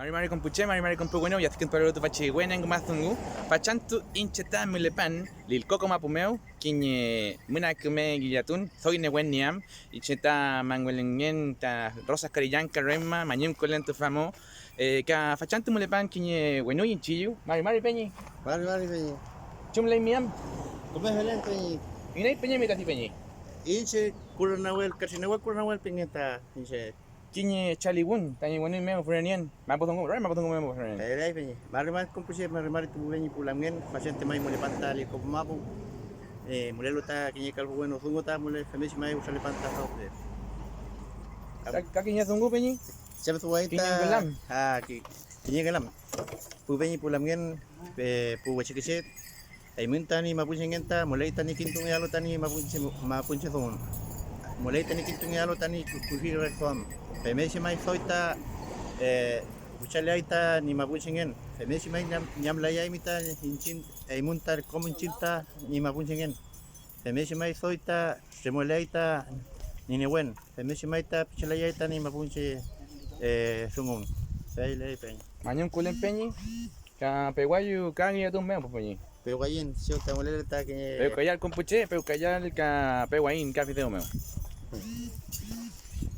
Mari kompuche, mari kompugueno, yatkin paro tu pachi weneng mathungu, pachantu incheta milepan, lil coco mapumeu, kiñe muna kume gillatun, soy ne wen niam, incheta manguelingen ta rosas carillanca remma, mañum colen tu famo, ka fachantu milepan kiñe wenu inchiyu, mari peñi, Mari peñi. chumlay miam, Kumeh helen peñi. inay peñi mitati peñi, Inche kuranawel kasinawa kuranawel peñeta inche. kiñe chalibun, tañi wenu meo frenian, mapotungu meo frenian. Ay peñi. Mari kompuche mari tu peñi pulangen paciente mai mole panta li komapu. Mulelo ta kiñe kalbu bueno zungo ta mole femesi mai usale panta hope. Kakinya tunggu peñi, Siapa tu waita? Kiñe gelam. Kiñe gelam. Pu peñi pulangen pu wachikiset. Ay mintani mapuchengenta mulai tani kintung yalo tani mapunche thon. Mulai tani kintung yalo tani kuhi reform. Femesi mai soita uchale aita ni mapuchengen. Femesi mai nyam laya imita hinchin ay muntar komunchinta ni mapuchengen. Femesi mai soita semolaita ni newen. Femesi mai ta pichalaya ita ni mapunche sungun. Sai lay pen. mañum kulen peñi, ka peguayu kagi atun meo peñi. Pero gayen si ta molele ta que Pero callar compuche, pero callar ka peguain ka fideo meo.